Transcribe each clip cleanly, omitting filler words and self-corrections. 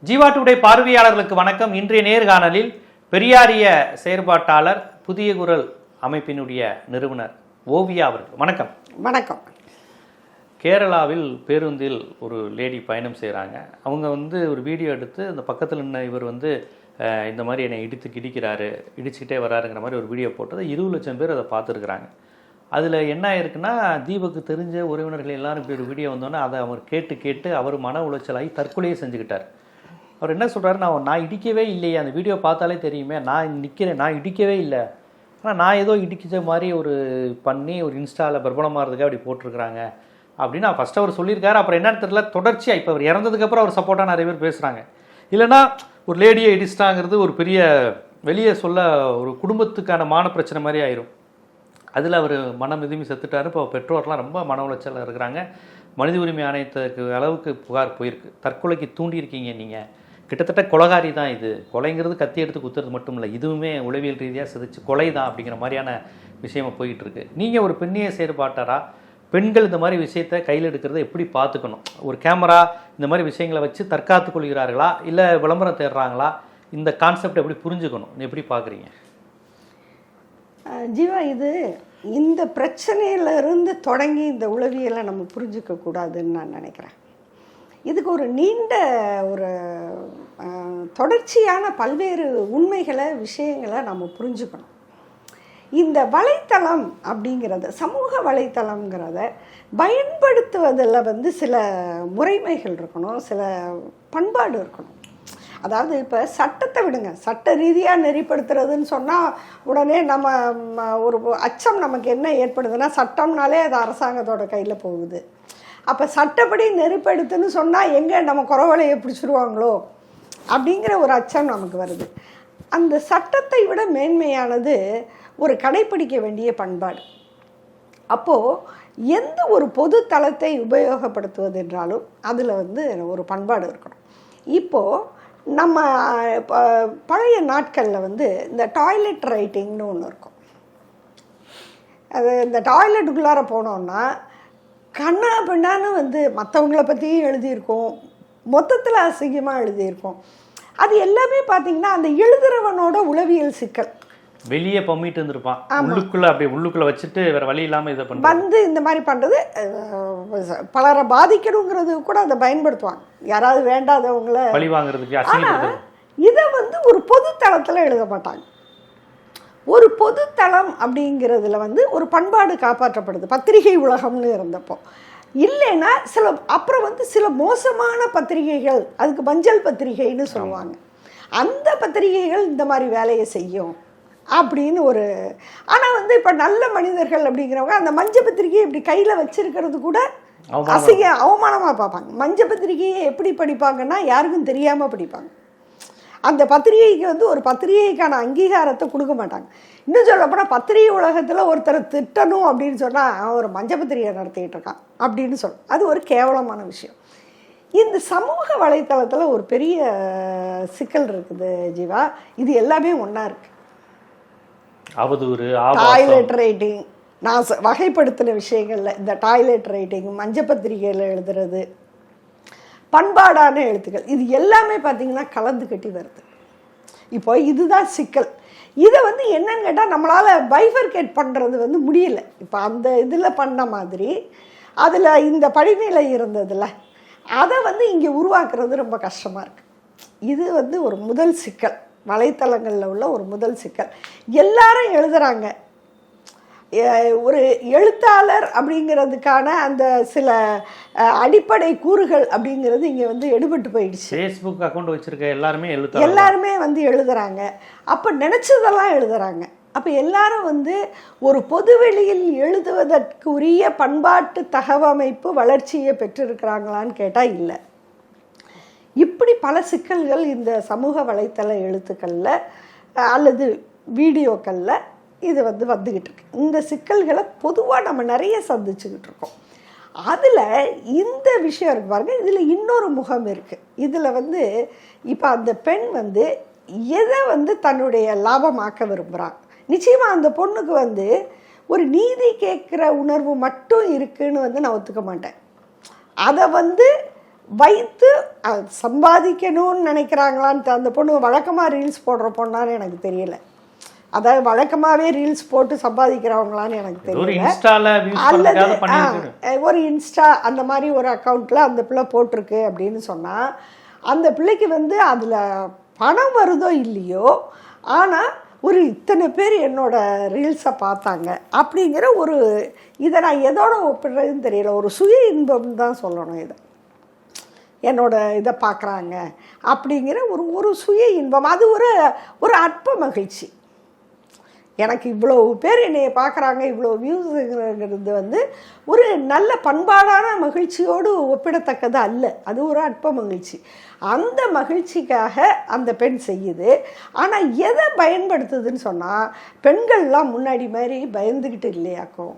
Jeeva today பார்வையாளர்களுக்கு வணக்கம். இன்றைய நேர்காணலில் பெரியாரிய செயற்பாட்டாளர் புதிய குரல் அமைப்பினுடைய நிறுவனர் ஓவியா அவர்கள். வணக்கம். வணக்கம். கேரளாவில் பேருந்தில் ஒரு லேடி பயணம் செய்கிறாங்க. அவங்க ஒரு வீடியோ எடுத்து அந்த பக்கத்தில் நின்று இவர் இந்த மாதிரி என்னை இடிச்சுக்கிட்டே வராருங்கிற மாதிரி ஒரு வீடியோ போட்டது 20 லட்சம் பேர் அதை பார்த்துருக்குறாங்க. அதில் என்ன ஆயிருக்குன்னா, தீபக்கு தெரிஞ்ச உறவினர்கள் எல்லாரும் இப்படி ஒரு வீடியோ வந்தோன்னே அதை அவர் கேட்டு அவர் மன உளைச்சலாகி தற்கொலையை செஞ்சுக்கிட்டார். அவர் என்ன சொல்கிறாரு, நான் இடிக்கவே இல்லையே, அந்த வீடியோ பார்த்தாலே தெரியுமே, நான் நிற்கிறேன், நான் இடிக்கவே இல்லை, ஆனால் நான் ஏதோ இடிக்கிற மாதிரி ஒரு இன்ஸ்டாவில் பிரபலமாகிறதுக்காக அப்படி போட்டிருக்கிறாங்க அப்படின்னு ஃபஸ்ட்டு அவர் சொல்லியிருக்காரு. அப்புறம் என்னன்னு தெரியல, தொடர்ச்சியாக இப்போ அவர் இறந்ததுக்கப்புறம் அவர் சப்போர்ட்டாக நிறைய பேர் பேசுகிறாங்க. இல்லைனா ஒரு லேடியை இடிச்சிட்டாங்கிறது ஒரு பெரிய வெளியே சொல்ல ஒரு குடும்பத்துக்கான மான பிரச்சனை மாதிரி ஆயிரும். அதில் அவர் மனம் எதுவுமே செத்துட்டார். இப்போ பெற்றோர்லாம் ரொம்ப மன உளைச்சலில் இருக்கிறாங்க. மனித உரிமை ஆணையத்துக்கு அளவுக்கு புகார் போயிருக்கு. தற்கொலைக்கு தூண்டியிருக்கீங்க நீங்கள், கிட்டத்தட்ட கொலைகாரி தான் இது. கொலைங்கிறது கத்தி எடுத்து குத்துறது மட்டும் இல்லை, இதுவுமே உளவியல் ரீதியாக சிதைச்சு கொலை தான் அப்படிங்கிற மாதிரியான விஷயமா போயிட்டு இருக்கு. நீங்கள் ஒரு பெண்ணிய செயற்பாட்டாரா, பெண்கள் இந்த மாதிரி விஷயத்தை கையில் எடுக்கிறத எப்படி பார்த்துக்கணும்? ஒரு கேமரா இந்த மாதிரி விஷயங்களை வச்சு தற்காத்து கொள்கிறார்களா, இல்லை விளம்பரம் தேடுறாங்களா? இந்த கான்செப்ட் எப்படி புரிஞ்சுக்கணும், எப்படி பார்க்குறீங்க? ஜீவா, இந்த பிரச்சனையிலிருந்து தொடங்கி இந்த உளவியலை நம்ம புரிஞ்சிக்க கூடாதுன்னு நான் நினைக்கிறேன். இதுக்கு ஒரு நீண்ட ஒரு தொடர்ச்சியான பல்வேறு உண்மைகளை விஷயங்களை நம்ம புரிஞ்சுக்கணும். இந்த வலைத்தளம் அப்படிங்கிறத, சமூக வலைத்தளங்கிறத பயன்படுத்துவதில் சில முறைமைகள் இருக்கணும், சில பண்பாடு இருக்கணும். அதாவது இப்போ சட்டத்தை விடுங்க, சட்ட ரீதியாக நெறிப்படுத்துறதுன்னு சொன்னால் உடனே நம்ம ஒரு அச்சம் நமக்கு என்ன ஏற்படுதுன்னா, சட்டம்னாலே அது அரசாங்கத்தோட கையில் போகுது. அப்போ சட்டப்படி நெறிப்படுத்துன்னு சொன்னால் எங்கே நம்ம குறவலையை பிடிச்சிருவாங்களோ அப்படிங்கிற ஒரு அச்சம் நமக்கு வருது. அந்த சட்டத்தை விட மேன்மையானது ஒரு கடைப்பிடிக்க வேண்டிய பண்பாடு. அப்போது எந்த ஒரு பொது தளத்தை உபயோகப்படுத்துவது என்றாலும் அதில் ஒரு பண்பாடு இருக்கணும். இப்போது நம்ம பழைய நாட்களில் இந்த டாய்லெட் ரைட்டிங்னு ஒன்று இருக்கும். அது இந்த டாய்லெட்டுக்குள்ளார போனோன்னா கண்ணா பின்னான்னு மற்றவங்கள பற்றியும் எழுதியிருக்கோம், மொத்தத்தில் அசிங்கமாக எழுதியிருக்கோம். அது எல்லாமே பார்த்திங்கன்னா அந்த எழுதுறவனோட உளவியல் சிக்கல். வெளியே பம்மிட்டு இருந்திருப்பான், உள்ளுக்குள்ள வச்சுட்டு வேற வழி இல்லாமல் இதை இந்த மாதிரி பண்ணுறது பலரை பாதிக்கணுங்கிறது கூட அதை பயன்படுத்துவாங்க, யாராவது வேண்டாதவங்களை பழி வாங்குறதுக்கு. ஆனால் இதை ஒரு பொது தளத்தில் எழுத மாட்டாங்க. ஒரு பொது தளம் அப்படிங்கிறதுல ஒரு பண்பாடு காப்பாற்றப்படுது. பத்திரிகை உலகம்னு இருந்தப்போ இல்லைன்னா அப்புறம் சில மோசமான பத்திரிகைகள், அதுக்கு மஞ்சள் பத்திரிகைன்னு சொல்லுவாங்க, அந்த பத்திரிகைகள் இந்த மாதிரி வேலையை செய்யும் அப்படின்னு ஒரு. ஆனால் இப்போ நல்ல மனிதர்கள் அப்படிங்கிறவங்க அந்த மஞ்சள் பத்திரிகையை இப்படி கையில் வச்சிருக்கிறது கூட அவமானமாக பார்ப்பாங்க. மஞ்சள் பத்திரிகையை எப்படி படிப்பாங்கன்னா யாருக்கும் தெரியாமல் படிப்பாங்க. அந்த பத்திரிகைக்கு ஒரு பத்திரிகைக்கான அங்கீகாரத்தை கொடுக்க மாட்டாங்க. இன்னும் சொல்லப்போனால் பத்திரிகை உலகத்தில் ஒருத்தரை திட்டணும் அப்படின்னு சொன்னால் அவன் ஒரு மஞ்சள் பத்திரிகை நடத்திக்கிட்டு இருக்கான் அப்படின்னு சொல்லும். அது ஒரு கேவலமான விஷயம். இந்த சமூக வலைத்தளத்தில் ஒரு பெரிய சிக்கல் இருக்குது ஜீவா. இது எல்லாமே ஒன்றா இருக்குது. டாய்லெட் ரைட்டிங், நான் வகைப்படுத்தின விஷயங்களில் இந்த டாய்லெட் ரைட்டிங், மஞ்சள் பத்திரிகையில் எழுதுறது, பண்பாடான எழுத்துக்கள், இது எல்லாமே பார்த்திங்கன்னா கலந்து கட்டி வருது. இப்போ இதுதான் சிக்கல். இதை என்னன்னு கேட்டால் நம்மளால் பைஃபர்கேட் பண்ணுறது முடியல. இப்போ அந்த இதில் பண்ண மாதிரி அதில் இந்த படிநிலை இருந்ததில்ல, அதை இங்கே உருவாக்குறது ரொம்ப கஷ்டமாக இருக்குது. இது ஒரு முதல் சிக்கல், வலைத்தளங்களில் உள்ள ஒரு முதல் சிக்கல். எல்லாரும் எழுதுகிறாங்க. ஒரு எழுத்தாளர் அப்படிங்கிறதுக்கான அந்த சில அடிப்படை கூறுகள் அப்படிங்கிறது இங்கே எடுபட்டு போயிடுச்சு. ஃபேஸ்புக் அக்கௌண்ட் வச்சுருக்க எல்லாருமே எழுதுகிறாங்க. அப்போ நினச்சதெல்லாம் எழுதுகிறாங்க. அப்போ எல்லாரும் ஒரு பொதுவெளியில் எழுதுவதற்குரிய பண்பாட்டு தகவமைப்பு வளர்ச்சியை பெற்றிருக்கிறாங்களான்னு கேட்டால் இல்லை. இப்படி பல சிக்கல்கள் இந்த சமூக வலைத்தள எழுத்துக்களில் அல்லது வீடியோக்களில் இது வந்துக்கிட்டு இருக்கு. இந்த சிக்கல்களை பொதுவாக நம்ம நிறைய சந்திச்சுக்கிட்டு இருக்கோம். அதில் இந்த விஷயம் இருக்கு பாருங்க, இதில் இன்னொரு முகம் இருக்குது. இதில் இப்போ அந்த பெண் எதை தன்னுடைய லாபமாக்க விரும்புகிறாங்க. நிச்சயமாக அந்த பொண்ணுக்கு ஒரு நீதி கேட்குற உணர்வு மட்டும் இருக்குன்னு நான் ஒத்துக்க மாட்டேன். அதை வைத்து சம்பாதிக்கணும்னு நினைக்கிறாங்களான்னு அந்த பொண்ணு வழக்கமாக ரீல்ஸ் போடுற பொண்ணான்னு எனக்கு தெரியல. அதாவது வழக்கமாகவே ரீல்ஸ் போட்டு சம்பாதிக்கிறவங்களான்னு எனக்கு தெரியல. அல்லது ஒரு இன்ஸ்டா அந்த மாதிரி ஒரு அக்கௌண்ட்டில் அந்த பிள்ளை போட்டிருக்கு அப்படின்னு சொன்னால் அந்த பிள்ளைக்கு வந்து அதில் பணம் வருதோ இல்லையோ, ஆனால் ஒரு இத்தனை பேர் என்னோட ரீல்ஸை பார்த்தாங்க அப்படிங்கிற ஒரு இதை நான் எதோட ஒப்பிடுறதுன்னு தெரியல. ஒரு சுய இன்பம் தான் சொல்லணும். இதை என்னோட இதை பார்க்குறாங்க அப்படிங்கிற ஒரு சுய இன்பம். அது ஒரு அற்ப மகிழ்ச்சி. எனக்கு இவ்வளோ பேர் என்னைய பார்க்குறாங்க, இவ்வளோ வியூஸுங்கிறது வந்து ஒரு நல்ல பண்பாடான மகிழ்ச்சியோடு ஒப்பிடத்தக்கது அல்ல. அது ஒரு அற்ப மகிழ்ச்சி. அந்த மகிழ்ச்சிக்காக அந்த பெண் செய்யுது. ஆனால் எதை பயன்படுத்துதுன்னு சொன்னால், பெண்கள்லாம் முன்னாடி மாதிரி பயந்துக்கிட்டு இல்லையாக்கும்.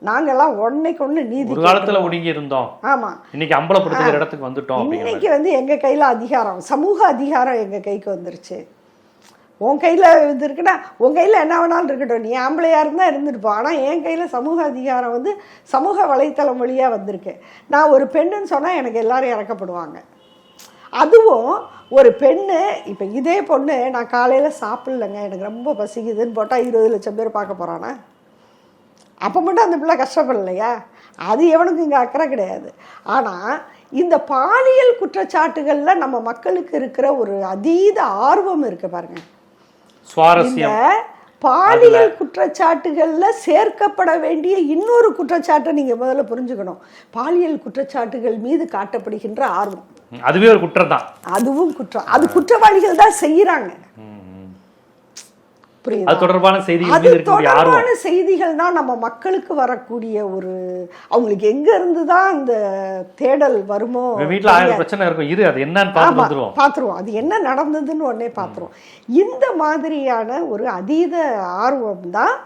நாங்கெல்லாம் ஒன்னைக்கு ஒன்று நீதி காலத்தில் ஒடுங்கி இருந்தோம். ஆமாம், இன்னைக்கு அம்பலப்படுத்துகிற இடத்துக்கு வந்துட்டோம். இன்னைக்கு வந்து எங்கள் கையில் அதிகாரம், சமூக அதிகாரம் எங்கள் கைக்கு வந்துருச்சு. உன் கையில் இது இருக்குன்னா உன் கையில் என்ன வேணாலும் இருக்கட்டும், நீ ஆம்பளையாக இருந்தால் இருந்துட்டுப்போம். ஆனால் என் கையில் சமூக அதிகாரம் வந்து சமூக வலைத்தளம் வழியாக வந்திருக்கு. நான் ஒரு பெண்ணுன்னு சொன்னால் எனக்கு எல்லாரும் இறக்கப்படுவாங்க. அதுவும் ஒரு பெண்ணு, இப்போ இதே பொண்ணு நான் காலையில் சாப்பிட்லங்க எனக்கு ரொம்ப பசிக்குதுன்னு போட்டால் 20 லட்சம் பேர் பார்க்க போகிறானா? அப்போ மட்டும் அந்த பிள்ளை கஷ்டப்படலையா? அது எவனுக்கும் இங்கே அக்கறை கிடையாது. ஆனால் இந்த பாலியல் குற்றச்சாட்டுகளில் நம்ம மக்களுக்கு இருக்கிற ஒரு அதீத ஆர்வம் இருக்குது பாருங்க. இந்த பாலியல் குற்றச்சாட்டுகளில் சேர்க்கப்பட வேண்டிய இன்னொரு குற்றச்சாட்டை நீங்கள் முதல்ல புரிஞ்சுக்கணும். பாலியல் குற்றச்சாட்டுகள் மீது காட்டப்படுகின்ற ஆர்வம், அதுவே ஒரு குற்றம் தான். அதுவும் குற்றம். அது குற்றவாளிகள் தான் செய்யறாங்க. அது தொடர்பான செய்திகள் தான் நம்ம மக்களுக்கு வரக்கூடிய ஒரு, அவங்களுக்கு எங்க இருந்து தான் அந்த தேடல் வருமோ. வீட்டுல 1000 பிரச்சனை இருக்கும், இரு அது என்னன்னு பாத்துருவோம், அது என்ன நடந்ததுன்னு உடனே பாத்துருவோம். இந்த மாதிரியான ஒரு அதீத ஆர்வம் தான்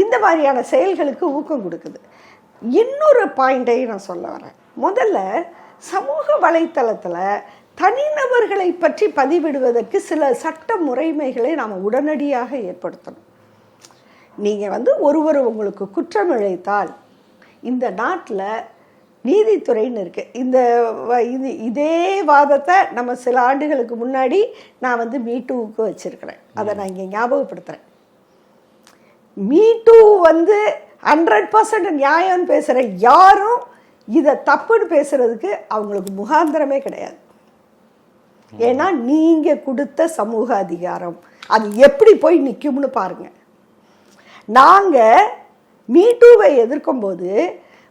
இந்த மாதிரியான செயல்களுக்கு ஊக்கம் கொடுக்குது. இன்னொரு பாயிண்டையும் நான் சொல்ல வரேன். முதல்ல சமூக வலைத்தளத்துல தனிநபர்களை பற்றி பதிவிடுவதற்கு சில சட்ட முறைமைகளை நாம் உடனடியாக ஏற்படுத்தணும். நீங்கள் வந்து ஒருவர் உங்களுக்கு குற்றம் இழைத்தால் இந்த நாட்டில் நீதித்துறைன்னு இருக்குது. இதே வாதத்தை நம்ம சில ஆண்டுகளுக்கு முன்னாடி நான் வந்து மீட்டூவுக்கு வச்சுருக்கிறேன். அதை நான் இங்கே ஞாபகப்படுத்துகிறேன். மீட்டூ வந்து 100% நியாயம்னு பேசுகிற யாரும் இதை தப்புன்னு பேசுகிறதுக்கு அவங்களுக்கு முகாந்திரமே கிடையாது. ஏன்னா நீங்க கொடுத்த சமூக அதிகாரம் அது எப்படி போய் நிற்கும்னு பாருங்க. நாங்க மீட்டூவை எதிர்க்கும் போது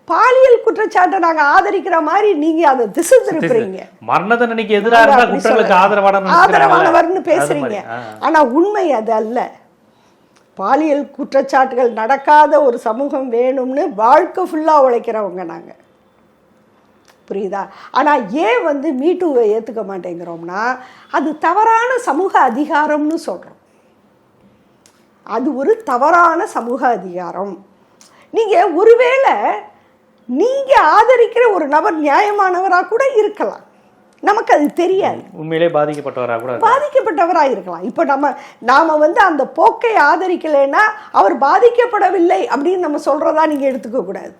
பாலியல் குற்றச்சாட்டை நாங்க ஆதரிக்கிற மாதிரி நீங்க அதை திசை திருப்புறீங்க. மரண தண்டனைக்கு எதிராக குற்றங்களுக்கு ஆதரவானவர்னு பேசுறீங்க. ஆனா உண்மை அது அல்ல. பாலியல் குற்றச்சாட்டுகள் நடக்காத ஒரு சமூகம் வேணும்னு வாழ்க்கை ஃபுல்லா உழைக்கிறவங்க நாங்க. புரியுதா? ஆனால் ஏன் வந்து மீட்டூவை ஏற்றுக்க மாட்டேங்கிறோம்னா, அது தவறான சமூக அதிகாரம்னு சொல்கிறோம். அது ஒரு தவறான சமூக அதிகாரம். நீங்கள் ஒருவேளை நீங்கள் ஆதரிக்கிற ஒரு நபர் நியாயமானவராக கூட இருக்கலாம், நமக்கு அது தெரியாது. உண்மையிலே பாதிக்கப்பட்டவராக இருக்கலாம். இப்போ நாம வந்து அந்த போக்கை ஆதரிக்கலைன்னா அவர் பாதிக்கப்படவில்லை அப்படின்னு நம்ம சொல்கிறதா நீங்கள் எடுத்துக்க கூடாது.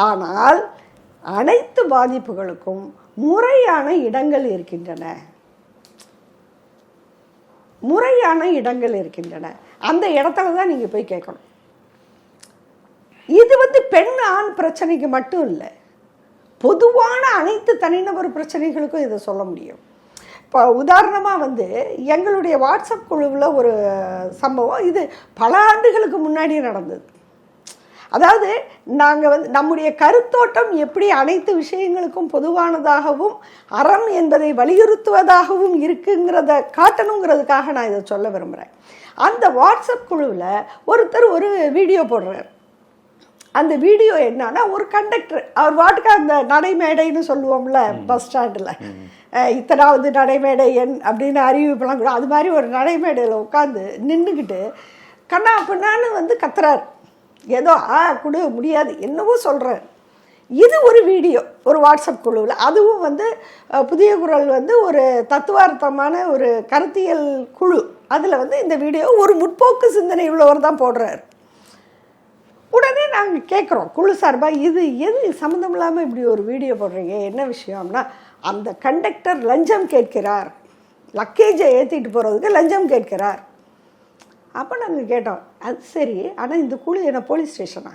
ஆனால் அனைத்து பாதிப்புகளுக்கும் முறையான இடங்கள் இருக்கின்றன. அந்த இடத்துல தான் நீங்க போய் கேட்கணும். இது வந்து பெண் ஆண் பிரச்சனைக்கு மட்டும் இல்லை, பொதுவான அனைத்து தனிநபர் பிரச்சனைகளுக்கும் இதை சொல்ல முடியும். இப்போ உதாரணமாக வந்து எங்களுடைய வாட்ஸ்அப் குழுவில் ஒரு சம்பவம், இது பல ஆண்டுகளுக்கு முன்னாடி நடந்தது. அதாவது நாங்கள் வந்து நம்முடைய கருத்தோட்டம் எப்படி அனைத்து விஷயங்களுக்கும் பொதுவானதாகவும் அறம் என்பதை வலியுறுத்துவதாகவும் இருக்குங்கிறத காட்டணுங்கிறதுக்காக நான் இதை சொல்ல விரும்புகிறேன். அந்த வாட்ஸ்அப் குழுவில் ஒருத்தர் ஒரு வீடியோ போடுறார். அந்த வீடியோ என்னன்னா, ஒரு கண்டக்டர் அவர் வாட்டுக்கு அந்த நடைமேடைன்னு சொல்லுவோம்ல பஸ் ஸ்டாண்டில், இத்தனாவது நடைமேடை எண் அப்படின்னு அறிவிப்பெல்லாம் கூட, அது மாதிரி ஒரு நடைமேடையில் உட்காந்து நின்றுக்கிட்டு கண்ணா பின்னான்னு வந்து கத்துறார். ஏதோ கொடு முடியாது என்னவோ சொல்கிறார். இது ஒரு வீடியோ ஒரு வாட்ஸ்அப் குழுவில். அதுவும் வந்து புதிய குரல் வந்து ஒரு தத்துவார்த்தமான ஒரு கருத்தியல் குழு. அதில் வந்து இந்த வீடியோ ஒரு முற்போக்கு சிந்தனை உள்ளவர் தான் போடுறார். உடனே நாங்கள் கேட்குறோம் குழு சார்பாக, இது எது சம்மந்தம் இல்லாமல் இப்படி ஒரு வீடியோ போடுறீங்க, என்ன விஷயம்னா அந்த கண்டக்டர் லஞ்சம் கேட்கிறார், லக்கேஜை ஏற்றிட்டு போகிறதுக்கு லஞ்சம் கேட்கிறார். அப்போ நாங்கள் கேட்டோம், அது சரி, ஆனால் இந்த குழு என்ன போலீஸ் ஸ்டேஷனா?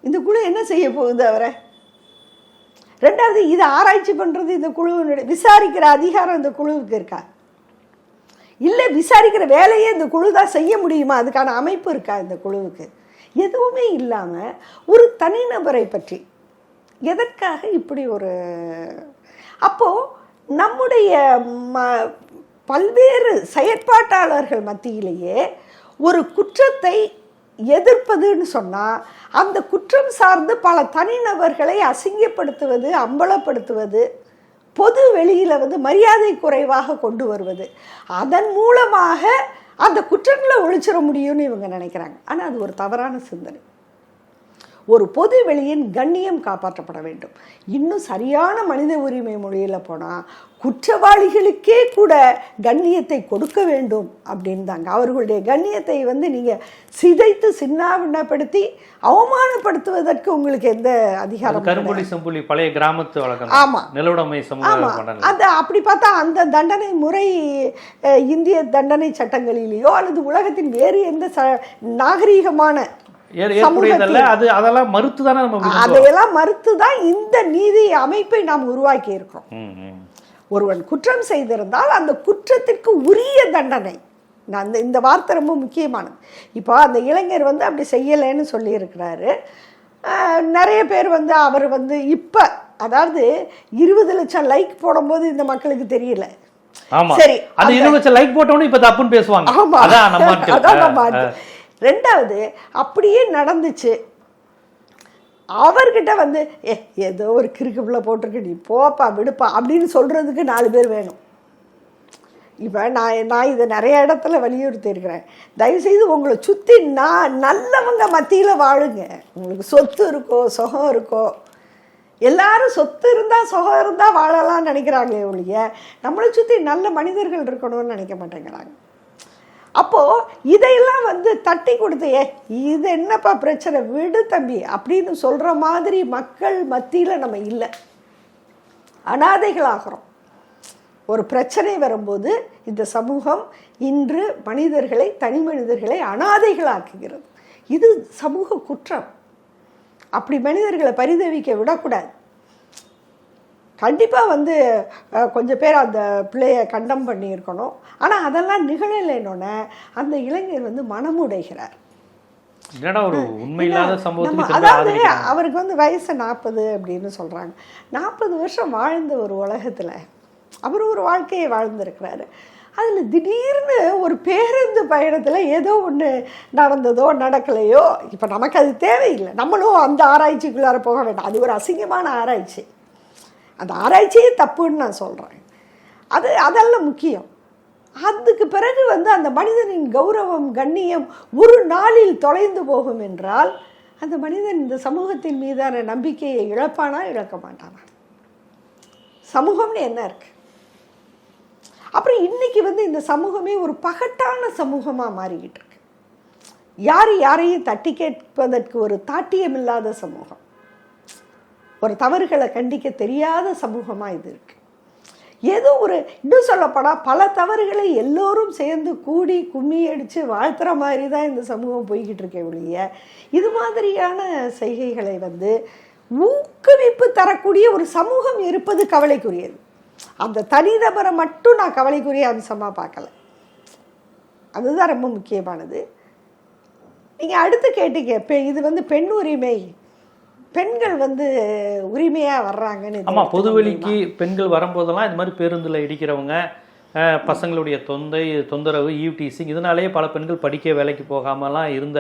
இந்த குழு என்ன செய்ய போகுது அவரை? ரெண்டாவது, இதை ஆராய்ச்சி பண்ணுறது இந்த குழுவினுடைய விசாரிக்கிற அதிகாரம் இந்த குழுவுக்கு இருக்கா? இல்லை, விசாரிக்கிற வேலையே இந்த குழு தான் செய்ய முடியுமா? அதுக்கான அமைப்பு இருக்கா இந்த குழுவுக்கு? எதுவுமே இல்லாமல் ஒரு தனிநபரை பற்றி எதற்காக இப்படி ஒரு... அப்போது நம்முடைய பல்வேறு செயற்பாட்டாளர்கள் மத்தியிலேயே ஒரு குற்றத்தை எதிர்ப்பதுன்னு சொன்னால் அந்த குற்றம் சார்ந்து பல தனிநபர்களை அசிங்கப்படுத்துவது, அம்பலப்படுத்துவது, பொது வெளியில் மரியாதை குறைவாக கொண்டு வருவது, அதன் மூலமாக அந்த குற்றங்களை ஒழிச்சிட முடியும்னு இவங்க நினைக்கிறாங்க. ஆனால் அது ஒரு தவறான சிந்தனை. ஒரு பொது வெளியின் கண்ணியம் காப்பாற்றப்பட வேண்டும். இன்னும் சரியான மனித உரிமை மொழியில் போனால் குற்றவாளிகளுக்கே கூட கண்ணியத்தை கொடுக்க வேண்டும் அப்படின்தாங்க. அவர்களுடைய கண்ணியத்தை நீங்கள் சிதைத்து சின்னாபின்னப்படுத்தி அவமானப்படுத்துவதற்கு உங்களுக்கு எந்த அதிகாரம்? கரும்புலி செம்புலி பழைய கிராமத்து வழக்கம். ஆமாம், நிலவுடைமை சமூகம். அது அப்படி பார்த்தா அந்த தண்டனை முறை இந்திய தண்டனை சட்டங்களிலேயோ அல்லது உலகத்தின் வேறு எந்த நாகரீகமான அதெல்லாம் மறுத்துதானே, அதையெல்லாம் மறுத்துதான் இந்த நீதி அமைப்பை நாம் உருவாக்கி இருக்கிறோம். ஒருவன் குற்றம் செய்திருந்தால் அந்த குற்றத்திற்கு உரிய தண்டனை. இந்த வார்த்தை ரொம்ப முக்கியமானது. இப்போ அந்த இளைஞர் அப்படி செய்யலைன்னு சொல்லியிருக்கிறாரு. நிறைய பேர் அவர் இப்போ அதாவது 20 லட்சம் லைக் போடும்போது இந்த மக்களுக்கு தெரியல. சரி, அது 20 லட்சம் லைக் போட்டோன்னு இப்ப தப்புன்னு பேசுவாங்க. அதான் நம்ம. ரெண்டாவது, அப்படியே நடந்துச்சு, அவர்கிட்ட ஏதோ ஒரு கிறுக்கு பிள்ளை போட்டிருக்கு, நீ போப்பா விடுப்பா அப்படின்னு சொல்கிறதுக்கு 4 பேர் வேணும். இப்போ நான் இதை நிறைய இடத்துல வலியுறுத்தி இருக்கிறேன். தயவுசெய்து உங்களை சுற்றி நல்லவங்க மத்தியில் வாழுங்க. உங்களுக்கு சொத்து இருக்கோ சுகம் இருக்கோ, எல்லாரும் சொத்து இருந்தால் சுகம் இருந்தால் வாழலாம்னு நினைக்கிறாங்களே ஒழிய நம்மளை சுற்றி நல்ல மனிதர்கள் இருக்கணும்னு நினைக்க மாட்டேங்கிறாங்க. அப்போது இதையெல்லாம் தட்டி கொடுத்து, இது என்னப்பா பிரச்சனை, விடு தம்பி அப்படின்னு சொல்கிற மாதிரி மக்கள் மத்தியில் நம்ம இல்லை. அனாதைகளாகிறோம். ஒரு பிரச்சனை வரும்போது இந்த சமூகம் இன்று மனிதர்களை, தனி மனிதர்களை அனாதைகளாக்குகிறது. இது சமூக குற்றம். அப்படி மனிதர்களை பரிதவிக்க விடக்கூடாது. கண்டிப்பாக கொஞ்சம் பேர் அந்த பிள்ளையை கண்டம் பண்ணியிருக்கணும். ஆனால் அதெல்லாம் நிகழலைன்னொன்னே அந்த இளைஞர் மனமுடைகிறார். அதாவது அவருக்கு வயசு 40 அப்படின்னு சொல்கிறாங்க. 40 வருஷம் வாழ்ந்த ஒரு உலகத்தில் அவர் ஒரு வாழ்க்கையை வாழ்ந்திருக்கிறாரு. அதில் திடீர்னு ஒரு பேருந்து பயணத்தில் ஏதோ ஒன்று நடந்ததோ நடக்கலையோ, இப்போ நமக்கு அது தேவையில்லை. நம்மளும் அந்த ஆராய்ச்சிக்குள்ளார போக வேண்டாம். அது ஒரு அசிங்கமான ஆராய்ச்சி. அந்த ஆராய்ச்சியே தப்புன்னு நான் சொல்கிறேன். அதெல்லாம் முக்கியம். அதுக்கு பிறகு அந்த மனிதனின் கௌரவம், கண்ணியம் ஒரு நாளில் தொலைந்து போகும் என்றால் அந்த மனிதன் இந்த சமூகத்தின் மீதான நம்பிக்கையை இழப்பானா இழக்க மாட்டானா? சமூகம்னு என்ன இருக்கு? அப்புறம் இன்னைக்கு இந்த சமூகமே ஒரு பகட்டான சமூகமாக மாறிக்கிட்டு இருக்கு. யாரையும் தட்டி கேட்பதற்கு ஒரு தாட்டியம் இல்லாத சமூகம், ஒரு தவறுகளை கண்டிக்க தெரியாத சமூகமாக இது இருக்கு. ஏதோ இன்னும் சொல்லப்போனால் பல தவறுகளை எல்லோரும் சேர்ந்து கூடி கும்மி அடித்து வாழ்த்துற மாதிரி தான் இந்த சமூகம் போய்கிட்டு இருக்கே ஒழிய இது மாதிரியான செய்கைகளை ஊக்குவிப்பு தரக்கூடிய ஒரு சமூகம் இருப்பது கவலைக்குரியது. அந்த தனிநபரை மட்டும் நான் கவலைக்குரிய அம்சமாக பார்க்கல. அதுதான் ரொம்ப முக்கியமானது. நீங்கள் அடுத்து கேட்டீங்க, இது பெண் உரிமை, பெண்கள் உரிமையாக வர்றாங்கன்னு. ஆமாம், பொதுவெளிக்கு பெண்கள் வரும்போதெல்லாம் இந்த மாதிரி பேருந்தில் இடிக்கிறவங்க, பசங்களுடைய தொந்தரவு, ஈவ்டீசிங், இதனாலேயே பல பெண்கள் படிக்க வேலைக்கு போகாமலாம் இருந்த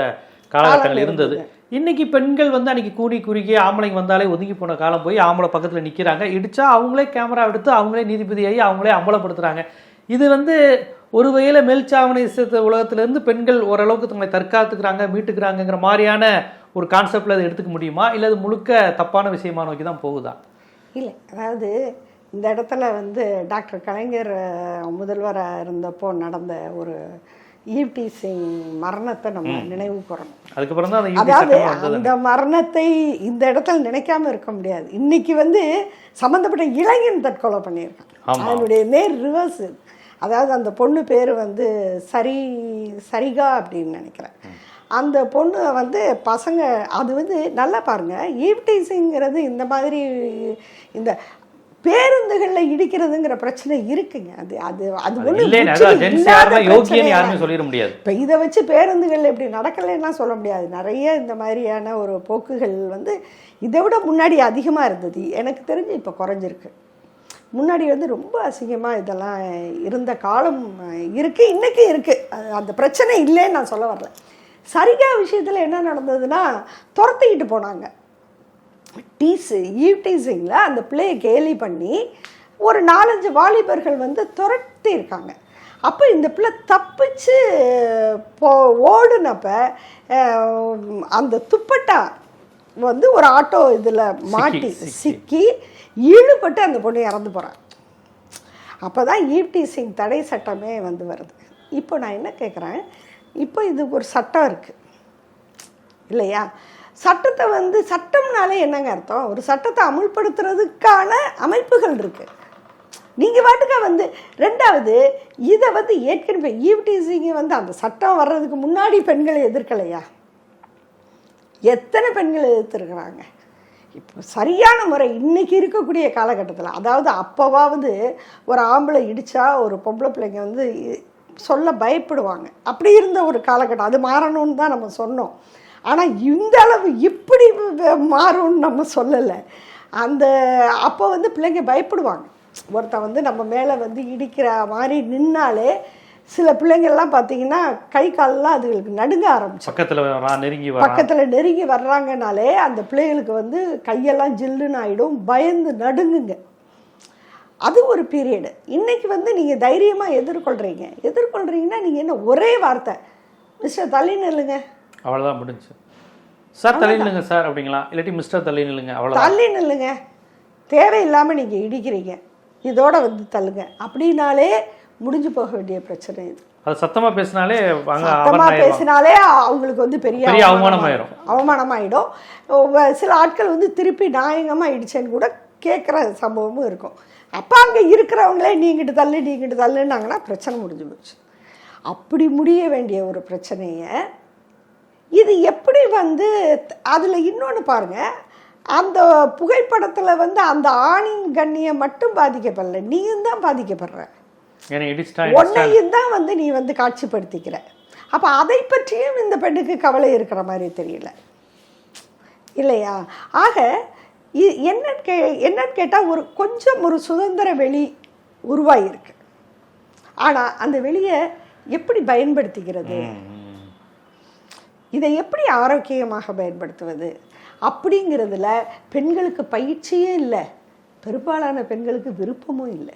காலகட்டங்கள் இருந்தது. இன்னைக்கு பெண்கள் அன்னைக்கு கூடி குறுக்கி ஆம்பளைங்க வந்தாலே ஒதுங்கி போன காலம் போய் ஆம்பளை பக்கத்தில் நிற்கிறாங்க. இடிச்சா அவங்களே கேமரா எடுத்து அவங்களே நீதிபதியாகி அவங்களே அம்பலப்படுத்துகிறாங்க. இது ஒரு வகையில் மேல்சாவணி உலகத்திலேருந்து பெண்கள் ஓரளவுக்கு தங்களை தற்காத்துக்கிறாங்க, மீட்டுக்கிறாங்கங்கிற மாதிரியான ஒரு கான்செப்டில் அதை எடுத்துக்க முடியுமா, இல்லை அது முழுக்க தப்பான விஷயமா நோக்கி தான் போகுதா? இல்லை, அதாவது இந்த இடத்துல டாக்டர் கலைஞர் முதல்வராக இருந்தப்போ நடந்த ஒரு ஈவ்டி சிங் மரணத்தை நம்ம நினைவு கூறணும். அதுக்கப்புறம் தான் அதாவது அந்த மரணத்தை இந்த இடத்துல நினைக்காம இருக்க முடியாது. இன்னைக்கு வந்து சம்மந்தப்பட்ட இளைஞன் தற்கொலை பண்ணியிருக்கான். அதனுடைய நேர் ரிவர்ஸ். அதாவது அந்த பொண்ணு பேர் வந்து சரிகா அப்படின்னு நினைக்கிறேன். அந்த பொண்ணு வந்து பசங்க அது வந்து நல்லா பாருங்கள், ஈவ்டீசிங்கிறது இந்த மாதிரி இந்த பேருந்துகளில் இடிக்கிறதுங்கிற பிரச்சனை இருக்குங்க. அது அது அது சொல்லிட முடியாது. இப்போ இதை வச்சு பேருந்துகளில் இப்படி நடக்கலைன்னா சொல்ல முடியாது. நிறைய இந்த மாதிரியான ஒரு போக்குகள் வந்து இதை விட முன்னாடி அதிகமாக இருந்தது. எனக்கு தெரிஞ்சு இப்போ குறைஞ்சிருக்கு. முன்னாடி வந்து ரொம்ப அசிங்கமாக இதெல்லாம் இருந்த காலம் இருக்குது, இன்றைக்கி இருக்குது. அந்த பிரச்சனை இல்லைன்னு நான் சொல்ல வரல. சரிகா விஷயத்தில் என்ன நடந்ததுன்னா, துரத்திக்கிட்டு போனாங்க. ஈவ்டீசிங்கில் அந்த பிள்ளையை கேலி பண்ணி ஒரு 4-5 வாலிபர்கள் வந்து துரத்தி இருக்காங்க. அப்போ இந்த பிள்ளை தப்பிச்சு ஓடுனப்ப அந்த துப்பட்டா வந்து ஒரு ஆட்டோ இதில் மாட்டி சிக்கி ஈடுபட்டு அந்த பொண்ணு இறந்து போகிறாங்க. அப்போ தான் ஈவ்டீசிங் தடை சட்டமே வந்து வருது. இப்போ நான் என்ன கேட்குறேன், இப்போ இது ஒரு சட்டம் இருக்குது இல்லையா? சட்டத்தை வந்து சட்டம்னாலே என்னங்க அர்த்தம்? ஒரு சட்டத்தை அமுல்படுத்துறதுக்கான அமைப்புகள் இருக்குது. நீங்கள் பாட்டுக்க வந்து ரெண்டாவது இதை வந்து ஏற்கனவே ஈவ்டீசிங்கை வந்து அந்த சட்டம் வர்றதுக்கு முன்னாடி பெண்களை எதிர்க்கலையா? எத்தனை பெண்கள் எதிர்த்துருக்குறாங்க. இப்போ சரியான முறை இன்றைக்கி இருக்கக்கூடிய காலகட்டத்தில், அதாவது அப்போவாவது ஒரு ஆம்பளை இடித்தா ஒரு பொம்பளை பிள்ளைங்க வந்து சொல்ல பயப்படுவாங்க. அப்படி இருந்த ஒரு காலகட்டம். அது மாறணும்னு தான் நம்ம சொன்னோம். ஆனால் இந்த அளவு இப்படி மாறும்னு நம்ம சொல்லலை. அந்த அப்போ வந்து பிள்ளைங்க பயப்படுவாங்க. ஒருத்தன் வந்து நம்ம மேலே வந்து இடிக்கிற மாதிரி நின்னாலே சில பிள்ளைங்கள்லாம் பார்த்தீங்கன்னா கை காலெலாம் அதுகளுக்கு நடுங்க ஆரம்பிச்சு. பக்கத்தில் நெருங்கி வர்றாங்கனாலே அந்த பிள்ளைகளுக்கு வந்து கையெல்லாம் ஜில்லுன்னு ஆகிடும், பயந்து நடுங்குங்க. அது ஒரு பீரியடு. இன்றைக்கி வந்து நீங்கள் தைரியமாக எதிர்கொள்கிறீங்கன்னா நீங்கள் என்ன ஒரே வார்த்தை, மிஸ்டர் தள்ளி நில்லுங்க, அவ்வளோதான் முடிஞ்சு. சார் தள்ளி நில்லுங்க சார் அப்படிங்களா, இல்லாட்டி மிஸ்டர் தள்ளி நில்லுங்க, அவ்வளோ தள்ளி நில்லுங்க, தேவையில்லாமல் நீங்கள் இடிக்கிறீங்க, இதோட வந்து தள்ளுங்க அப்படின்னாலே முடிஞ்சு போக வேண்டிய பிரச்சனை இது. அது சத்தமாக பேசினாலே அவங்களுக்கு வந்து பெரிய அவமானமாயிடும். சில ஆட்கள் வந்து திருப்பி நாயகமாக இடிச்சேன்னு கூட கேட்குற சம்பவமும் இருக்கும். அப்போ அங்கே இருக்கிறவங்களே நீங்கிட்டு தள்ளுன்னாங்கன்னா பிரச்சனை முடிஞ்சு போச்சு. அப்படி முடிய வேண்டிய ஒரு பிரச்சனையை இது எப்படி வந்து அதில் இன்னொன்று பாருங்கள், அந்த புகைப்படத்தில் வந்து அந்த ஆணின் கண்ணியம் மட்டும் பாதிக்கப்படல, நீயும் தான் பாதிக்கப்படுற, உன்னையும் தான் வந்து நீ வந்து காட்சிப்படுத்திக்கிற. அப்போ அதை பற்றியும் இந்த பெண்ணுக்கு கவலை இருக்கிற மாதிரி தெரியல இல்லையா? ஆக என்னன்னு கேட்டால் கொஞ்சம் ஒரு சுதந்திர வெளி உருவாகிருக்கு. ஆனால் அந்த வெளியை எப்படி பயன்படுத்திக்கிறது, இதை எப்படி ஆரோக்கியமாக பயன்படுத்துவது அப்படிங்கிறதுல பெண்களுக்கு பயிற்சியும் இல்லை, பெரும்பாலான பெண்களுக்கு விருப்பமும் இல்லை.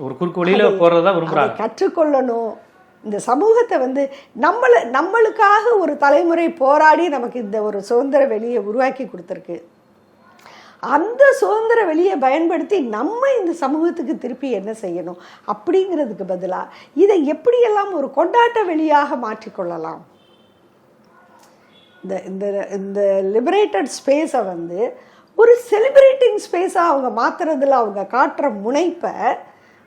ஒரு குறுக்கு வழியில் போகிறதா விரும்புகிறாங்க. கற்றுக்கொள்ளணும். இந்த சமூகத்தை வந்து நம்மளுக்காக ஒரு தலைமுறை போராடி நமக்கு இந்த ஒரு சுதந்திர வெளியை உருவாக்கி கொடுத்துருக்கு. அந்த சுதந்திர வெளியை பயன்படுத்தி நம்ம இந்த சமூகத்துக்கு திருப்பி என்ன செய்யணும் அப்படிங்கிறதுக்கு பதிலாக இதை எப்படியெல்லாம் ஒரு கொண்டாட்ட வெளியாக மாற்றிக்கொள்ளலாம். இந்த லிபரேட்டட் ஸ்பேஸை வந்து ஒரு செலிப்ரேட்டிங் ஸ்பேஸாக அவங்க மாற்றுறதுல அவங்க காட்டுற முனைப்பை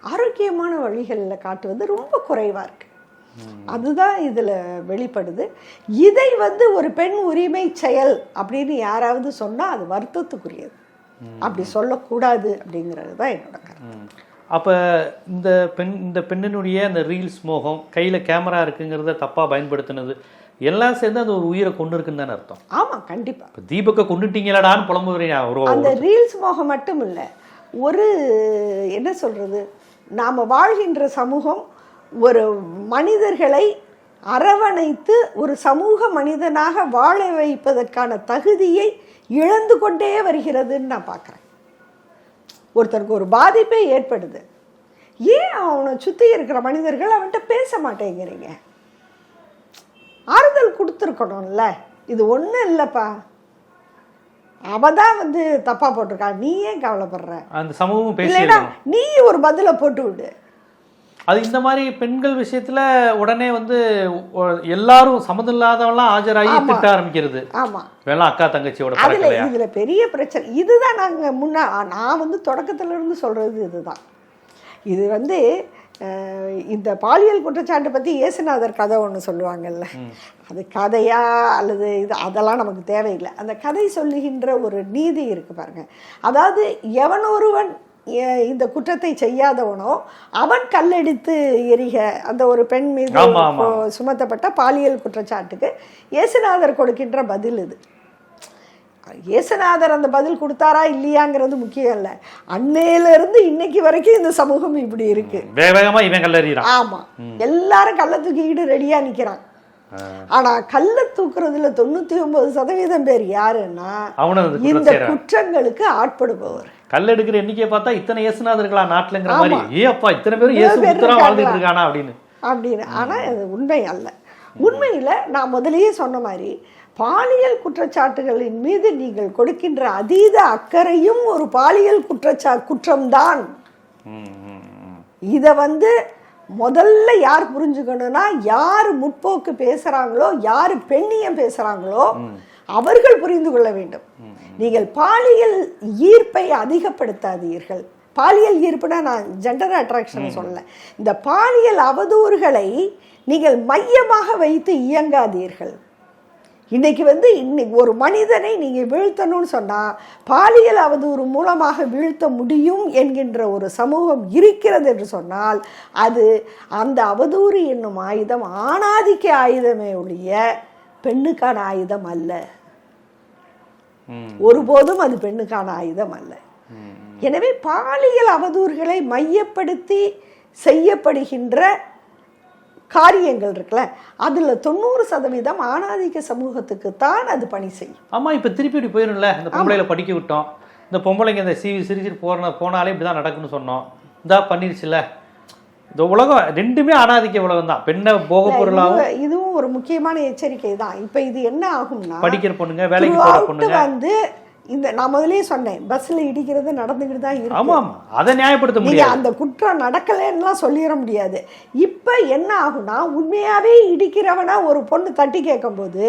ஆரோக்கியமான வழிகளில் காட்டுவது ரொம்ப குறைவாக இருக்குது. அதுதான் இதில் வெளிப்படுது. இதை வந்து ஒரு பெண் உரிமை செயல் அப்படின்னு யாராவது சொன்னால் அது வருத்தத்துக்குரியது. அப்படி சொல்லக்கூடாது அப்படிங்கிறது தான் என்னோட கருத்து. அப்போ இந்த பெண்ணினுடைய அந்த ரீல்ஸ் மோகம், கையில் கேமரா இருக்குங்கிறத தப்பாக பயன்படுத்தினது எல்லாம் சேர்ந்து அந்த ஒரு உயிரை கொண்டு இருக்குன்னு தானே அர்த்தம். ஆமாம், கண்டிப்பாக. இப்போ தீபக்கை கொண்டுட்டீங்களாடான்னு புலம்புறீங்க. அந்த ரீல்ஸ் மோகம் மட்டும் இல்லை, ஒரு என்ன சொல்கிறது, நாம் வாழ்கின்ற சமூகம் ஒரு மனிதர்களை அரவணைத்து ஒரு சமூக மனிதனாக வாழ வைப்பதற்கான தகுதியை இழந்து கொண்டே வருகிறதுன்னு நான் பார்க்குறேன். ஒருத்தருக்கு ஒரு பாதிப்பே ஏற்படுது, ஏன் அவனை சுற்றி இருக்கிற மனிதர்கள் அவன்கிட்ட பேச மாட்டேங்கிறீங்க? ஆறுதல் கொடுத்துருக்கணும்ல. இது ஒன்றும் இல்லைப்பா, அவன் தான் வந்து தப்பாக போட்டிருக்கான், நீ ஏன் கவலைப்படுற? அந்த சமூகம் இல்லைன்னா நீ ஒரு பதிலை போட்டு விடு. அது இந்த மாதிரி பெண்கள் விஷயத்துல உடனே வந்து எல்லாரும் சம்மந்தம் இல்லாதவெல்லாம் ஆஜராகி திட்ட ஆரம்பிக்கிறது. ஆமா, வேணா அக்கா தங்கச்சியோட இதுல பெரிய பிரச்சனை இதுதான். நான் வந்து தொடக்கத்துல இருந்து சொல்றது இதுதான். இது வந்து இந்த பாலியல் குற்றச்சாட்டு பற்றி இயேசுநாதர் கதை ஒன்று சொல்லுவாங்கல்ல, அது கதையா அல்லது இது அதெல்லாம் நமக்கு தேவையில்லை. அந்த கதை சொல்லுகின்ற ஒரு நீதி இருக்கு பாருங்க. அதாவது எவனொருவன் இந்த குற்றத்தை செய்யாதவனோ அவன் கல்லெடுத்து எரிக, அந்த ஒரு பெண் மீது சுமத்தப்பட்ட பாலியல் குற்றச்சாட்டுக்கு இயேசுநாதர் கொடுக்கின்ற பதில் இது. இயேசுநாதர் அந்த பதில் கொடுத்தாரா இல்லையாங்கிறது முக்கியம் இல்லை. அன்னையிலிருந்து இன்னைக்கு வரைக்கும் இந்த சமூகம் இப்படி இருக்கு. ஆமா, எல்லாரும் கல்ல தூக்கிக்கிட்டு ரெடியா நிக்கிறான். ஆனா கல்ல தூக்குறதுல 99% பேர் யாருன்னா இந்த குற்றங்களுக்கு ஆட்படுபவர். கல் எடுக்கிற எண்ணிக்கையை பார்த்தா இத்தனை இயேசுநாதர்களா நாட்டுலங்கிற மாதிரி, ஏப்பா இத்தனை பேர் இயேசு புத்திரா வாழ்ந்துட்டு இருக்கானா அப்படின்னு. ஆனா அது உண்மை அல்ல. உண்மையில நான் முதலியே சொன்ன மாதிரி பாலியல் குற்றச்சாட்டுகளின் மீது நீங்கள் கொடுக்கின்ற அதீத அக்கறையும் ஒரு பாலியல் குற்றம்தான். இதை வந்து முதல்ல யார் புரிஞ்சுக்கணும்னா, யார் முற்போக்கு பேசுறாங்களோ, யார் பெண்ணியம் பேசுறாங்களோ அவர்கள் புரிந்து கொள்ள வேண்டும். நீங்கள் பாலியல் ஈர்ப்பை அதிகப்படுத்தாதீர்கள். பாலியல் ஈர்ப்புனா நான் ஜெண்டர் அட்ராக்ஷன் சொல்லல. இந்த பாலியல் அவதூறுகளை நீங்கள் மையமாக வைத்து இயங்காதீர்கள். இன்னைக்கு ஒரு மனிதனை நீங்கள் வீழ்த்தணும்னு சொன்னால் பாலியல் அவதூறு மூலமாக வீழ்த்த முடியும் என்கின்ற ஒரு சமூகம் இருக்கிறது என்று சொன்னால் அது அந்த அவதூறு என்னும் ஆயுதம் ஆணாதிக்க ஆயுதமே ஒழிய பெண்ணுக்கான ஆயுதம் அல்ல. ஒருபோதும் அது பெண்ணுக்கான ஆயுதம் அல்ல. எனவே பாலியல் அவதூறுகளை மையப்படுத்தி செய்யப்படுகின்ற காரியங்கள் இருக்குல்ல, அதுல 90% ஆணாதிக்க சமூகத்துக்கு தான் அது பணி செய்யும். ஆமா, இப்ப திருப்பி போயிரும்ல. இந்த பொம்பளையில படிக்க விட்டோம், இந்த பொம்பளைங்க இந்த சிரிச்சிட்டு போனாலே இப்படிதான் நடக்குன்னு சொன்னோம், இதா பண்ணிருச்சுல. இந்த உலகம் ரெண்டுமே ஆணாதிக்க உலகம் தான். பெண்ணை போக பொருளாகும். இதுவும் ஒரு முக்கியமான எச்சரிக்கை தான். இப்ப இது என்ன ஆகும்னா, படிக்கிற பொண்ணுங்க, வேலைக்கு போற பொண்ணுங்க வந்து இந்த நான் முதலே சொன்னேன், பஸ்ல இடிக்கிறது நடந்துக்கிட்டு தான் இருக்கு. ஆமா, அதை நியாயப்படுத்த முடியாது. அந்த குற்றம் நடக்கலன்னா சொல்லிட முடியாது. இப்ப என்ன ஆகும்னா, உண்மையாவே இடிக்கிறவனா ஒரு பொண்ணு தட்டி கேட்கும் போது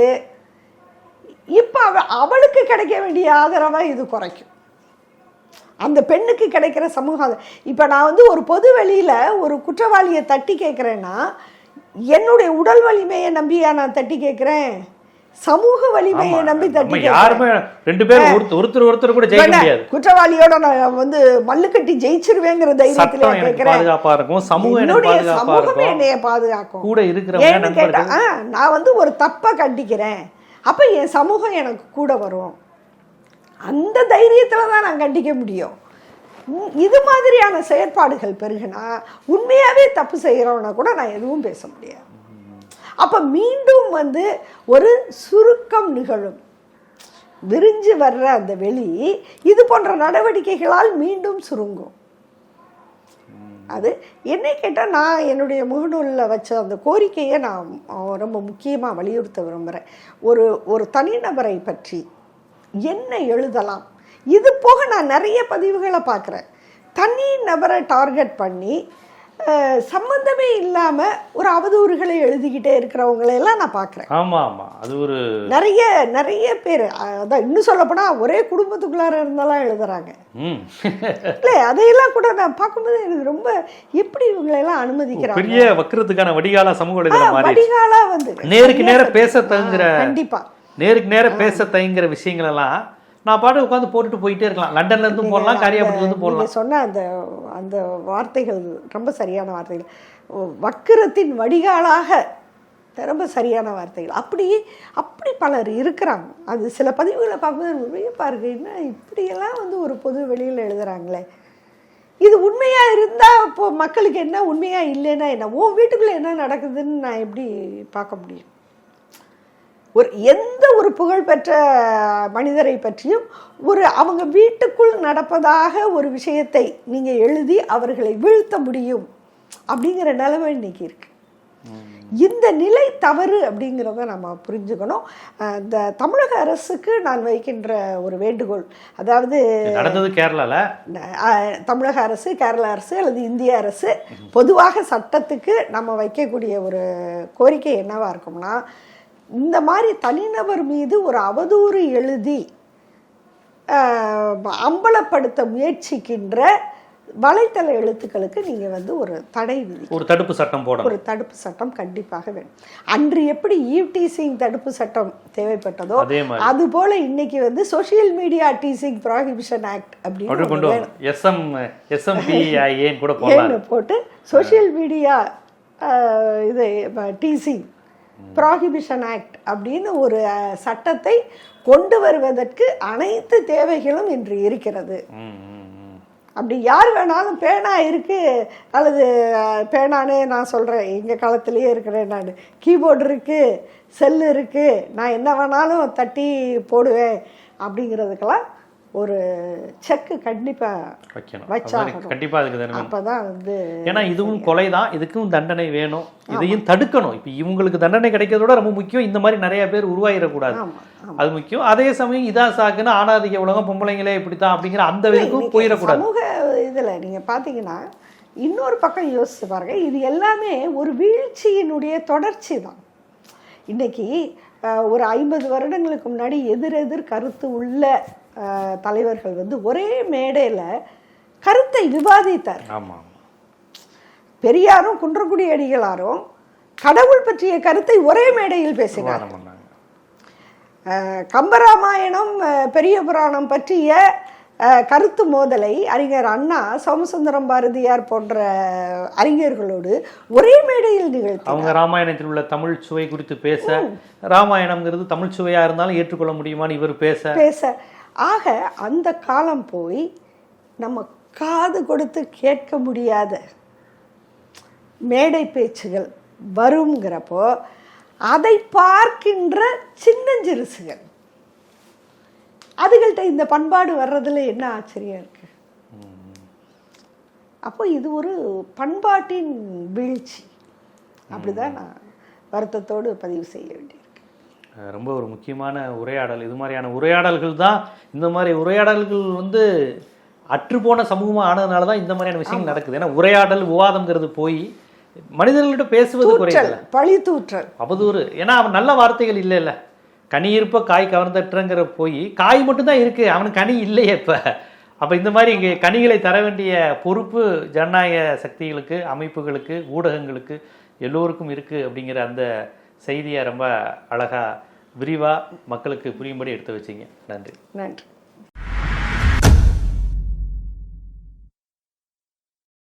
இப்ப அவளுக்கு கிடைக்க வேண்டிய ஆதரவை இது குறைக்கும். அந்த பெண்ணுக்கு கிடைக்கிற சமூகம். இப்ப நான் வந்து ஒரு பொது வெளியில ஒரு குற்றவாளியை தட்டி கேட்கிறேன்னா என்னுடைய உடல் வலிமையை நம்பியா நான் தட்டி கேட்கிறேன்? சமூக வலிமையை நம்பி தட்டி யாருமே ரெண்டு பேரும் ஒருத்தர் கூட ஜெயிக்க முடியாது. குற்றவாளியோட நான் வந்து மல்லு கட்டி ஜெயிச்சிருவேங்கிற தைரியத்துல கேட்கிறேன். என்னுடைய சமூகமே என்னைய பாதுகாக்கும். கூட இருக்கிறவங்க கேட்டா நான் வந்து ஒரு தப்பை கண்டிக்கிறேன், அப்ப என் சமூகம் எனக்கு கூட வரும். அந்த தைரியத்துல தான் நான் கண்டிக்க முடியும். இது மாதிரியான செயற்பாடுகள் பெருகுனா உண்மையாவே தப்பு செய்யறவனா கூட நான் எதுவும் பேச முடியாது. அப்ப மீண்டும் வந்து ஒரு சுருக்கம் நிகழும். விரிஞ்சு வர்ற அந்த வெளி இது போன்ற நடவடிக்கைகளால் மீண்டும் சுருங்கும். அது என்னை கேட்டால் நான் என்னுடைய முகநூலில் வச்ச அந்த கோரிக்கையை நான் ரொம்ப முக்கியமாக வலியுறுத்த விரும்புகிறேன். ஒரு தனிநபரை பற்றி என்ன எழுதலாம், இது போக நான் நிறைய பதிவுகளை பார்க்குறேன். தனி நபரை டார்கெட் பண்ணி சம்பந்தமே இல்லாம ஒரு அவதூறுகளை எழுதிக்கிட்டே இருக்கிறவங்களையெல்லாம் நான் பார்க்குறேன். ஆமா ஆமா, அது ஒரு நிறைய பேர். அதான் இன்னும் சொல்லப்போனா ஒரே குடும்பத்துக்குள்ளார இருந்தாலும் எழுதுறாங்க. இல்லை, அதையெல்லாம் கூட நான் பார்க்கும்போது எனக்கு ரொம்ப எப்படி இவங்களெல்லாம் அனுமதிக்கிறாங்க. பெரிய வக்கிறதுக்கான வடிகாலா சமூக வடிகாலா வந்து நேருக்கு நேர பேச தங்குற, கண்டிப்பா நேருக்கு நேர பேச தங்குற விஷயங்கள் எல்லாம் நான் பாட்டு உட்காந்து போட்டுட்டு போயிட்டே இருக்கலாம். லண்டன்ல இருந்து போடலாம், காரியாபட்டில இருந்து போடலாம். சொன்ன அந்த வார்த்தைகள் ரொம்ப சரியான வார்த்தைகள். வக்கிரத்தின் வடிகாலாக ரொம்ப சரியான வார்த்தைகள். அப்படி பலர் இருக்கிறாங்க. அது சில பதிவுகளை பார்க்கும்போது பாருங்க, என்ன இப்படியெல்லாம் வந்து ஒரு பொது வெளியில் எழுதுறாங்களே. இது உண்மையா இருந்தா இப்போ மக்களுக்கு என்ன, உண்மையா இல்லைன்னா என்ன, உன் வீட்டுக்குள்ள என்ன நடக்குதுன்னு நான் எப்படி பார்க்க முடியும்? எந்த ஒரு புகழ்பெற்ற மனிதரை பற்றியும் அவங்க வீட்டுக்குள் நடப்பதாக ஒரு விஷயத்தை நீங்க எழுதி அவர்களை வீழ்த்த முடியும் அப்படிங்கிற நிலைமை இன்னைக்கு இருக்கு. இந்த நிலை தவறு அப்படிங்கிறத நம்ம புரிஞ்சுக்கணும். இந்த தமிழக அரசுக்கு நான் வைக்கின்ற ஒரு வேண்டுகோள், அதாவது நடந்தது கேரளால, தமிழக அரசு, கேரள அரசு அல்லது இந்திய அரசு பொதுவாக சட்டத்துக்கு நம்ம வைக்கக்கூடிய ஒரு கோரிக்கை என்னவா இருக்கும்னா, இந்த மாதிரி தனிநபர் மீது ஒரு அவதூறு எழுதி அம்பலப்படுத்த முயற்சிக்கின்ற வலைத்தள எழுத்துக்களுக்கு நீங்க வந்து ஒரு தடை விதி, ஒரு தடுப்பு சட்டம் போடணும். ஒரு தடுப்பு சட்டம் கண்டிப்பாக வேணும். அன்று எப்படி ஈவ் டீசிங் தடுப்பு சட்டம் தேவைப்பட்டதோ அது போல இன்னைக்கு வந்து social media teasing prohibition act அப்படின்னு போட்டு சோசியல் மீடியா இது டீசிங் ப்ராஹிபிஷன் ஆக்ட் அப்படின்னு ஒரு சட்டத்தை கொண்டு வருவதற்கு அனைத்து தேவைகளும் இன்று இருக்கிறது. அப்படி யார் வேணாலும் பேனா இருக்குது, அல்லது பேனானே நான் சொல்கிறேன், எங்கள் காலத்திலேயே இருக்கிறேன் நான், கீபோர்டு இருக்குது, செல்லு இருக்குது, நான் என்ன வேணாலும் தட்டி போடுவேன் அப்படிங்கிறதுக்கெல்லாம் ஒரு செக்கு கண்டிப்பாக வச்சாகணும். கண்டிப்பாக அதுக்கு அப்போதான் வந்து, ஏன்னா இதுவும் கொலை தான், இதுக்கும் தண்டனை வேணும், இதையும் தடுக்கணும். இப்போ இவங்களுக்கு தண்டனை கிடைக்கிறதோட ரொம்ப முக்கியம் இந்த மாதிரி நிறைய பேர் உருவாகிடக்கூடாது, அது முக்கியம். அதே சமயம் இதான் சாக்குன்னு ஆணாதிக்க உலகம் பொம்பளைங்களே இப்படித்தான் அப்படிங்கிற அந்த இதுக்கும் போயிடக்கூடாது. சமூக இதில் நீங்கள் பார்த்தீங்கன்னா இன்னொரு பக்கம் யோசிச்சு பாருங்க, இது எல்லாமே ஒரு வீழ்ச்சியினுடைய தொடர்ச்சி தான். இன்னைக்கு ஒரு 50 வருடங்களுக்கு முன்னாடி எதிரெதிர் கருத்து உள்ள தலைவர்கள் வந்து ஒரே மேடையில் கருத்தை விவாதித்தார். பெரியாரும் குன்றக்குடி அடிகளாரும் கடவுள் பற்றிய கருத்தை ஒரே மேடையில் பேசினார். கம்பராமாயணம் பெரிய புராணம் பற்றிய கருத்து மோதலை அறிஞர் அண்ணா, சோமசுந்தரம் பாரதியார் போன்ற அறிஞர்களோடு ஒரே மேடையில் நிகழ்த்தி அவங்க ராமாயணத்தில் உள்ள தமிழ் சுவை குறித்து பேச, ராமாயணம்ங்கிறது தமிழ் சுவையா இருந்தாலும் ஏற்றுக்கொள்ள முடியுமான்னு இவர் பேச ஆக அந்த காலம் போய் நம்ம காது கொடுத்து கேட்க முடியாத மேடை பேச்சுகள் வருங்கிறப்போ அதை பார்க்கின்ற சின்னஞ்சிறுசுகள் அதுகள்கிட்ட இந்த பண்பாடு வர்றதுல என்ன ஆச்சரியம் இருக்கு? அப்போ இது ஒரு பண்பாட்டின் வீழ்ச்சி, அப்படிதான் நான் வருத்தத்தோடு பதிவு செய்ய வேண்டியிருக்கு. ரொம்ப ஒரு முக்கியமான உரையாடல். இது மாதிரியான உரையாடல்கள் தான், இந்த மாதிரி உரையாடல்கள் வந்து அற்றுப்போன சமூகமாக ஆனதுனால தான் இந்த மாதிரியான விஷயங்கள் நடக்குது. ஏன்னா உரையாடல் விவாதம்ங்கிறது போய் மனிதர்கள்ட்ட பேசுவது குறையல, பழி தூற்றல், அவதூறு. ஏன்னா அவன் நல்ல வார்த்தைகள் இல்லை, கனி இருப்ப காய் கவர்ந்தட்டுங்கிற போய் காய் மட்டும்தான் இருக்கு, அவனுக்கு கனி இல்லையே. அப்போ இந்த மாதிரி இங்கே கனிகளை தர வேண்டிய பொறுப்பு ஜனநாயக சக்திகளுக்கு, அமைப்புகளுக்கு, ஊடகங்களுக்கு எல்லோருக்கும் இருக்குது அப்படிங்கிற அந்த செய்தியை ரொம்ப அழகாக விரிவாக மக்களுக்கு புரியும்படி எடுத்து வச்சிங்க. நன்றி.